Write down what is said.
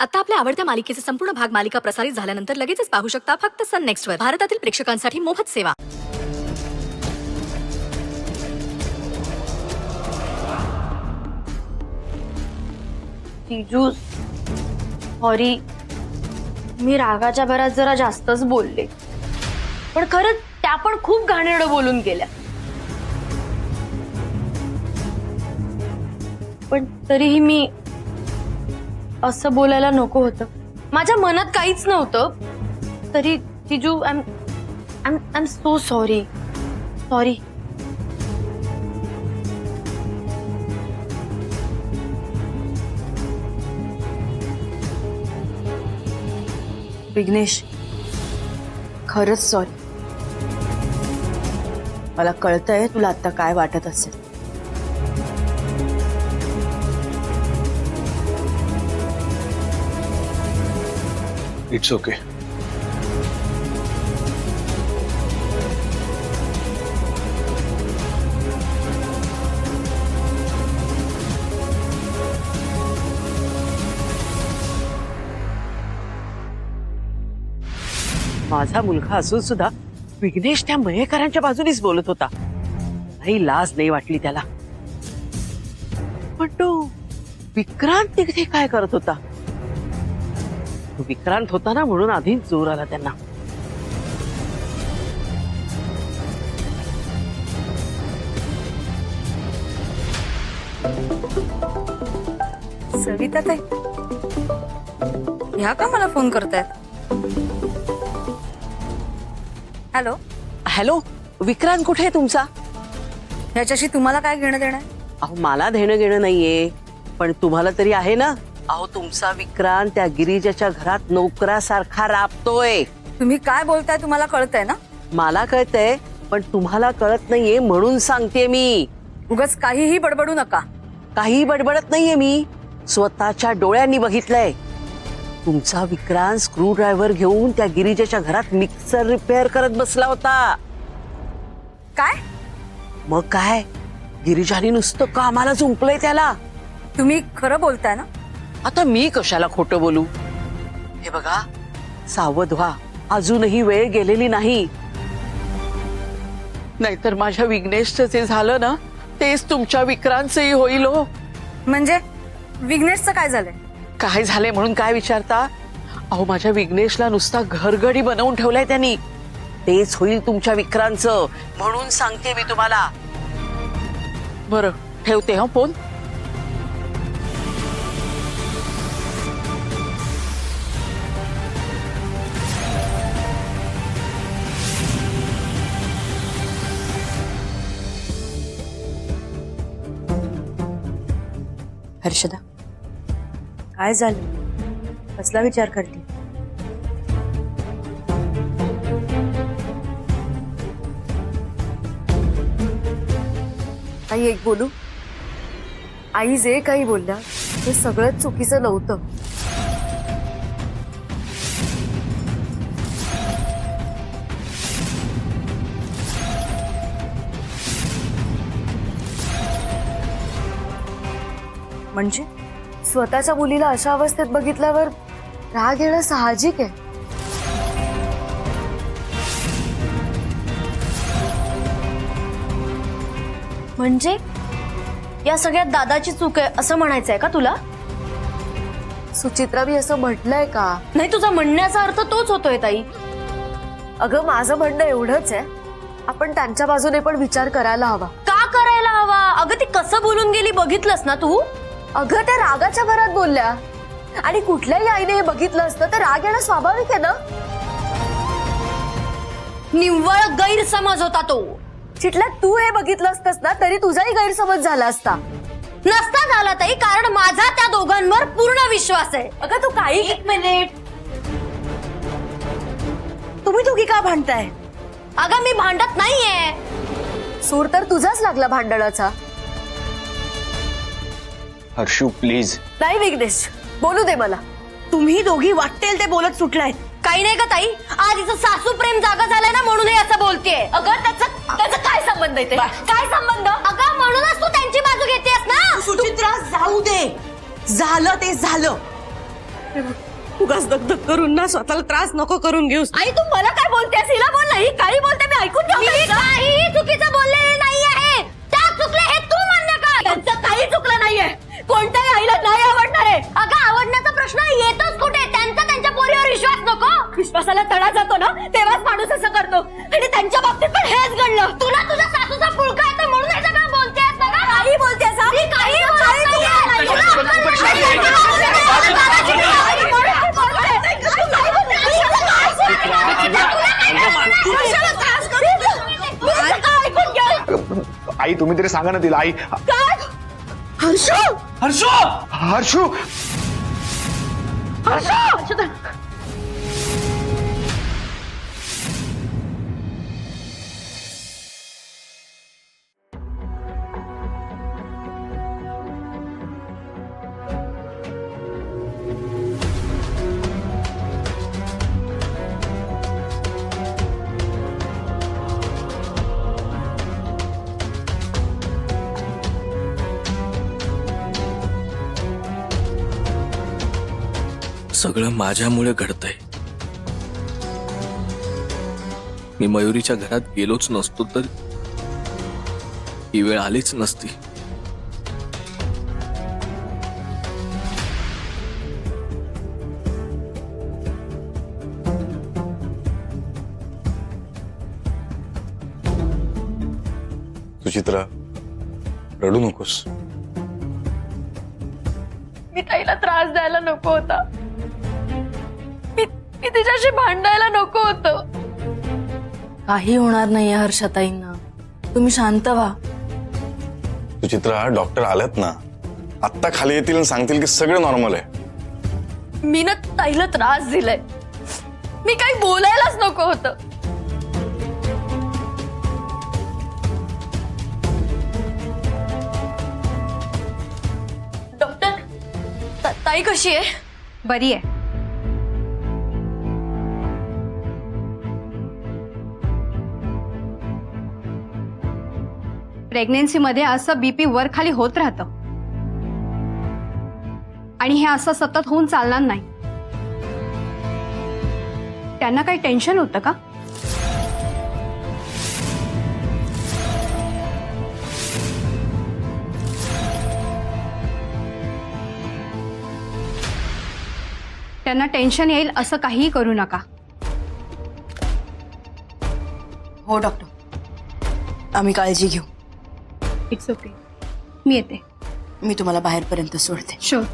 आता आपल्या आवडत्या मालिकेचे संपूर्ण भाग मालिका प्रसारित झाल्यानंतर लगेचच पाहू शकता फक्त सन नेक्स्ट वर. भारतातील प्रेक्षकांसाठी मोफत सेवा. जीजू सॉरी, मी रागाच्या भरात जरा जास्तच बोलले, पण खरंच त्या पण खूप घाणेरडं बोलून गेल्या. पण तरीही मी असं बोलायला नको होतं. माझ्या मनात काहीच नव्हतं. तरी जीजू I am so sorry. Sorry. Vighnesh, खरंच सॉरी. मला कळतंय तुला आता काय वाटत असेल. It's okay. माझा मुलगा असून सुद्धा विघ्नेश त्या मयेकरांच्या बाजूनेच बोलत होता. नाही लाज नाही वाटली त्याला. पण तो विक्रांत तिथे काय करत होता? तो विक्रांत होता ना, म्हणून आधीच जोर आला त्यांना. सविता ताई, ह्या का मला फोन करतायत? हॅलो. हॅलो, विक्रांत कुठे आहे तुमचा? ह्याच्याशी तुम्हाला काय घेणं देणं? अहो मला देणं घेणं नाहीये, पण तुम्हाला तरी आहे ना. अहो तुमचा विक्रांत त्या गिरिजाच्या घरात नोकरासारखा राबतोय. तुम्ही काय बोलताय तुम्हाला कळतंय ना? मला कळतंय, पण तुम्हाला कळत नाहीये म्हणून सांगते मी. उगाच काहीही बडबडू नका. काही बडबडत नाहीये मी. स्वतःच्या डोळ्यांनी बघितलंय. तुमचा विक्रांत स्क्रू ड्रायव्हर घेऊन त्या गिरिजाच्या घरात मिक्सर रिपेअर करत बसला होता. काय? मग काय, गिरिजाने नुसतं कामाला जुंपलंय त्याला. तुम्ही खरं बोलताय ना? आता मी कशाला खोटं बोलू? हे बघा, सावध व्हा. अजूनही वेळ गेलेली नाही. नाहीतर माझ्या विघ्नेशचं जे झालं ना, तेच तुमच्या विक्रांतचंही होईल हो. म्हणजे विघ्नेशचं काय झालंय? काय झालंय म्हणून काय विचारता? अहो माझ्या विघ्नेशला नुसता घरगडी बनवून ठेवलाय त्यांनी. तेच होईल तुमच्या विक्रांतचं, म्हणून सांगते मी तुम्हाला. बरं ठेवते हा फोन. हर्षदा, काय झालं? कसला विचार करते? आई एक बोलू? आई जे काही बोलल्या ते सगळं चुकीचं नव्हतं. म्हणजे स्वतःच्या मुलीला अशा अवस्थेत बघितल्यावर राग येणं साहजिक आहे. म्हणजे या सगळ्यात दादाची चूक आहे असं म्हणायचंय का तुला? सुचित्रा, मी असं म्हटलंय का? नाही, तुझा म्हणण्याचा अर्थ तोच होतोय ताई. अगं माझं म्हणणं एवढंच आहे, आपण त्यांच्या बाजूने पण विचार करायला हवा. का करायला हवा? अगं ती कसं बोलून गेली बघितलंस ना तू? अगं त्या रागाच्या भरात बोलल्या, आणि कुठल्याही आईने हे बघितलं असतं तर राग येणं स्वाभाविक आहे ना. निव्वळ गैरसमज होता तो. चिटल्या, तू हे बघितलं असतंस ना तरी तुझाही गैरसमज झाला असता. नसता झाला ताई, कारण माझा त्या दोघांवर पूर्ण विश्वास आहे. अगं तू काही... एक मिनिट. तुम्ही दोघी का भांडताय? अगं मी भांडत नाहीये. सूर तर तुझाच लागला भांडणाचा. हर्षू प्लीज. नाही विघ्नेश, बोलू दे मला. तुम्ही दोघी वाटेल ते बोलत सुटलाय. काही नाही का ताई, आज हिचं सासू प्रेम जागा झालाय ना म्हणून हे असं बोलतेय. अगं त्याचा काय संबंध आहे? काय संबंध? अगं म्हणूनच तू त्यांची बाजू घेतेस ना. सुचित्रा, जाऊ दे. झालं ते झालं. उगाच दगदग करून ना स्वतःला त्रास नको करून घेऊस. आई तू मला काय बोलतेस हिला बोल नाही काही बोलते मी ऐकून काही चुकीचं बोललेलं नाही आहे त्या चुकले हे तू मान्य कर त्यांचं काही चुकलं नाहीये कोणत्याही आईला नाही आवडणार आहे अगं आवडण्याचा प्रश्न येतोच कुठे त्यांचा त्यांच्या पोरीवर विश्वास नको विश्वासाला तडा जातो ना तेव्हाच माणूस असं करतो आणि त्यांच्या बाबतीत पण हेच घडलं तुला तुझ्या सासूचा पुळका येतो म्हणून हे सगळं बोलतेस बघा काही बोलतेस काही आई तुम्ही तरी सांगा ना तिला आई. हर्षू हर्षू सगळं माझ्यामुळे घडतंय. मी मयुरीच्या घरात गेलोच नसतो तर ही वेळ आलीच नसती. सुचित्रा रडू नकोस. मी ताईला त्रास द्यायला नको होता मी तिच्याशी भांडायला नको होतं. काही होणार नाहीये हर्षताईंना तुम्ही शांत व्हा. सुचित्रा डॉक्टर आलेत ना आत्ता खाली येतील आणि सांगतील की सगळं नॉर्मल आहे. मी ना ताईला त्रास दिलाय मी काही बोलायलाच नको होतं. डॉक्टर ताई कशी आहे? बरी आहे. प्रेग्नेन्सीमध्ये असं बीपी वर खाली होत राहतं आणि हे असं सतत होऊन चालणार नाही. त्यांना काही टेन्शन होतं का? त्यांना टेन्शन येईल असं काहीही करू नका. हो डॉक्टर आम्ही काळजी घेऊ. It's okay. मी येते. मी तुम्हाला बाहेरपर्यंत सोडते. शुअर.